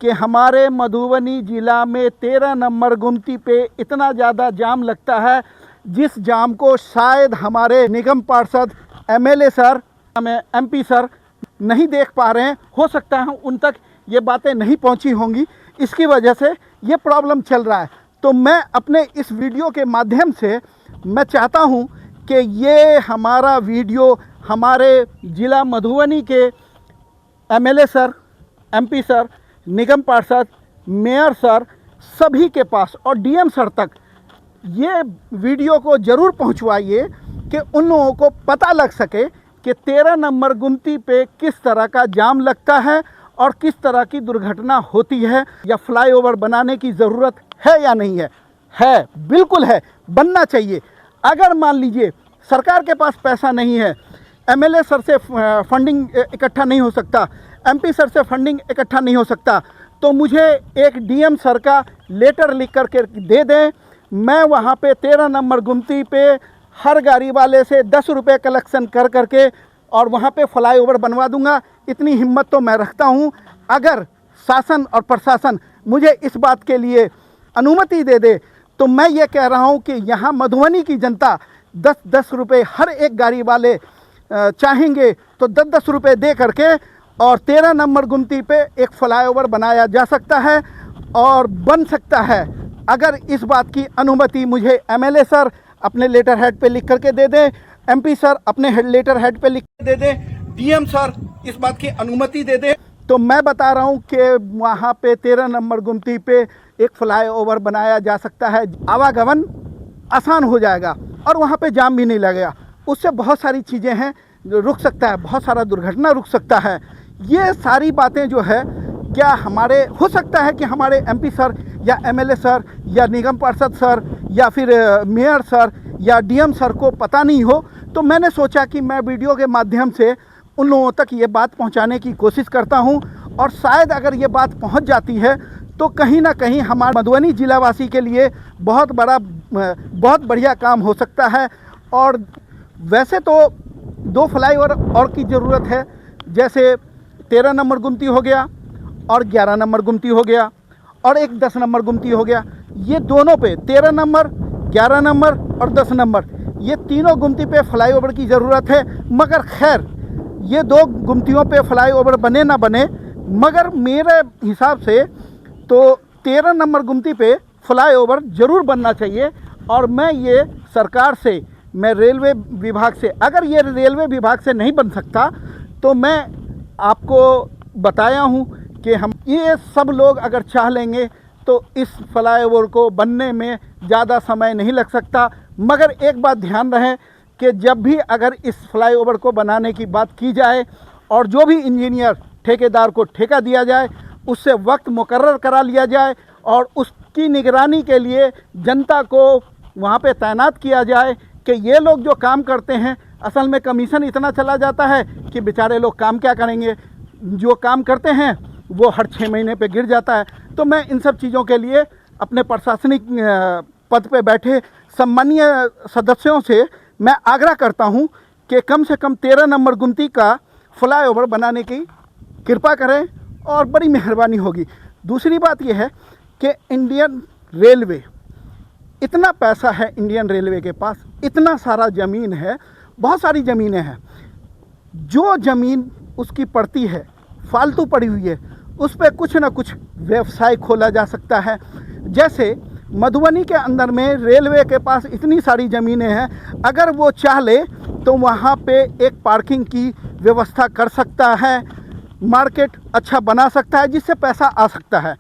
कि हमारे मधुबनी ज़िला में 13 नंबर गुमती पे इतना ज़्यादा जाम लगता है, जिस जाम को शायद हमारे निगम पार्षद एमएलए सर एमपी सर नहीं देख पा रहे हैं। हो सकता है उन तक ये बातें नहीं पहुंची होंगी, इसकी वजह से ये प्रॉब्लम चल रहा है। तो मैं अपने इस वीडियो के माध्यम से मैं चाहता हूं कि ये हमारा वीडियो हमारे ज़िला मधुबनी के एमएलए सर, एमपी सर, निगम पार्षद, मेयर सर सभी के पास और डीएम सर तक ये वीडियो को ज़रूर पहुंचवाइए कि उन लोगों को पता लग सके कि 13 नंबर गुमती पे किस तरह का जाम लगता है और किस तरह की दुर्घटना होती है, या फ्लाईओवर बनाने की ज़रूरत है या नहीं है। बिल्कुल है, बनना चाहिए। अगर मान लीजिए सरकार के पास पैसा नहीं है, एमएलए सर से फंडिंग इकट्ठा नहीं हो सकता, एमपी सर से फंडिंग इकट्ठा नहीं हो सकता, तो मुझे एक डीएम सर का लेटर लिख करके दे दें। मैं वहाँ पे 13 नंबर गुमती पे हर गाड़ी वाले से 10 रुपये कलेक्शन कर करके और वहाँ पे फ्लाईओवर बनवा दूंगा। इतनी हिम्मत तो मैं रखता हूँ। अगर शासन और प्रशासन मुझे इस बात के लिए अनुमति दे दे तो मैं ये कह रहा हूँ कि यहाँ मधुबनी की जनता 10-10 रुपये हर एक गाड़ी वाले चाहेंगे तो 10-10 रुपये दे करके और 13 नंबर गुमती पे एक फ्लाईओवर बनाया जा सकता है और बन सकता है। अगर इस बात की अनुमति मुझे एमएलए सर अपने लेटर हेड पे लिख करके दे दें, एमपी सर अपने लेटर हेड पे लिख के दे दें, डीएम सर इस बात की अनुमति दे दें, तो मैं बता रहा हूँ कि वहाँ पे 13 नंबर गुमती पे एक फ्लाईओवर बनाया जा सकता है। आवागमन आसान हो जाएगा और वहाँ पे जाम भी नहीं लगेगा। उससे बहुत सारी चीज़ें हैं जो रुक सकता है, बहुत सारा दुर्घटना रुक सकता है। ये सारी बातें जो है क्या हमारे हो सकता है कि हमारे एमपी सर या एमएलए सर या निगम पार्षद सर या फिर मेयर सर या डीएम सर को पता नहीं हो, तो मैंने सोचा कि मैं वीडियो के माध्यम से उन लोगों तक ये बात पहुंचाने की कोशिश करता हूं और शायद अगर ये बात पहुंच जाती है तो कहीं ना कहीं हमारे मधुबनी ज़िलावासी के लिए बहुत बढ़िया काम हो सकता है। और वैसे तो 2 फ्लाईओवर और की ज़रूरत है, जैसे 13 नंबर गुमती हो गया और 11 नंबर गुमती हो गया और एक 10 नंबर गुमती हो गया। ये दोनों पे 13 नंबर, 11 नंबर और 10 नंबर, ये तीनों गुमती पे फ्लाईओवर की ज़रूरत है। मगर खैर ये 2 गुमतियों पे फ्लाईओवर बने ना बने, मगर मेरे हिसाब से तो 13 नंबर गुमती पे फ्लाईओवर ज़रूर बनना चाहिए। और मैं ये सरकार से, मैं रेलवे विभाग से, अगर ये रेलवे विभाग से नहीं बन सकता तो मैं आपको बताया हूँ कि हम ये सब लोग अगर चाह लेंगे तो इस फ्लाईओवर को बनने में ज़्यादा समय नहीं लग सकता। मगर एक बात ध्यान रहे कि जब भी अगर इस फ्लाईओवर को बनाने की बात की जाए और जो भी इंजीनियर ठेकेदार को ठेका दिया जाए उससे वक्त मुकर्रर करा लिया जाए और उसकी निगरानी के लिए जनता को वहाँ पे तैनात किया जाए कि ये लोग जो काम करते हैं असल में कमीशन इतना चला जाता है कि बेचारे लोग काम क्या करेंगे, जो काम करते हैं वो हर 6 महीने पे गिर जाता है। तो मैं इन सब चीज़ों के लिए अपने प्रशासनिक पद पे बैठे सम्मानीय सदस्यों से मैं आग्रह करता हूं कि कम से कम 13 नंबर गुमती का फ्लाईओवर बनाने की कृपा करें और बड़ी मेहरबानी होगी। दूसरी बात यह है कि इंडियन रेलवे, इतना पैसा है इंडियन रेलवे के पास, इतना सारा ज़मीन है, बहुत सारी ज़मीनें हैं। जो ज़मीन उसकी पड़ती है, फालतू पड़ी हुई है, उस पर कुछ ना कुछ व्यवसाय खोला जा सकता है। जैसे मधुबनी के अंदर में रेलवे के पास इतनी सारी ज़मीनें हैं, अगर वो चाह ले तो वहाँ पे एक पार्किंग की व्यवस्था कर सकता है, मार्केट अच्छा बना सकता है जिससे पैसा आ सकता है।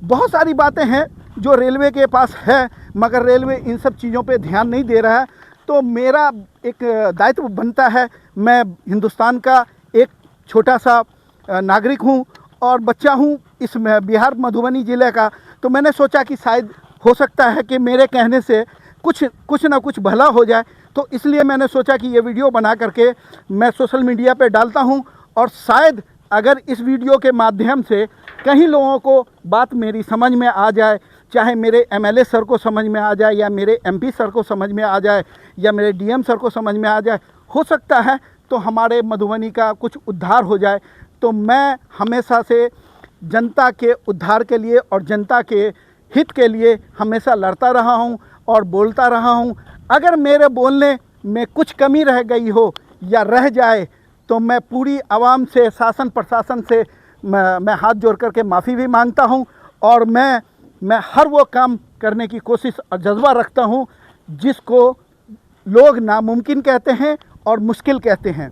बहुत सारी बातें हैं जो रेलवे के पास है, मगर रेलवे इन सब चीज़ों पे ध्यान नहीं दे रहा है। तो मेरा एक दायित्व बनता है, मैं हिंदुस्तान का एक छोटा सा नागरिक हूँ और बच्चा हूँ इस बिहार मधुबनी ज़िले का, तो मैंने सोचा कि शायद हो सकता है कि मेरे कहने से कुछ ना कुछ भला हो जाए। तो इसलिए मैंने सोचा कि ये वीडियो बना करके मैं सोशल मीडिया पे डालता हूँ और शायद अगर इस वीडियो के माध्यम से कहीं लोगों को बात मेरी समझ में आ जाए, चाहे मेरे एमएलए सर को समझ में आ जाए या मेरे एमपी सर को समझ में आ जाए या मेरे डीएम सर को समझ में आ जाए, हो सकता है तो हमारे मधुबनी का कुछ उद्धार हो जाए। तो मैं हमेशा से जनता के उद्धार के लिए और जनता के हित के लिए हमेशा लड़ता रहा हूं और बोलता रहा हूं। अगर मेरे बोलने में कुछ कमी रह गई हो या रह जाए तो मैं पूरी आवाम से, शासन प्रशासन से मैं हाथ जोड़ करके माफ़ी भी मांगता हूं और मैं हर वो काम करने की कोशिश और जज्बा रखता हूं जिसको लोग नामुमकिन कहते हैं और मुश्किल कहते हैं।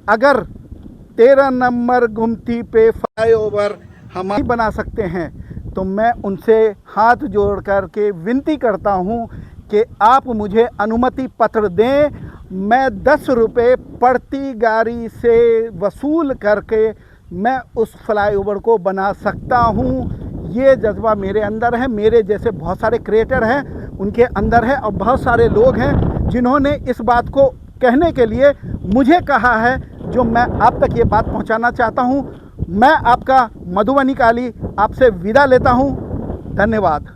अगर 13 नंबर गुमती पे फ्लाईओवर हम नहीं बना सकते हैं तो मैं उनसे हाथ जोड़ कर के विनती करता हूं कि आप मुझे अनुमति पत्र दें। मैं 10 रुपये प्रति गाड़ी से वसूल करके मैं उस फ्लाईओवर को बना सकता हूं। ये जज्बा मेरे अंदर है, मेरे जैसे बहुत सारे क्रिएटर हैं उनके अंदर है और बहुत सारे लोग हैं जिन्होंने इस बात को कहने के लिए मुझे कहा है, जो मैं आप तक ये बात पहुंचाना चाहता हूं। मैं आपका मधुबनी काली आपसे विदा लेता हूं। धन्यवाद।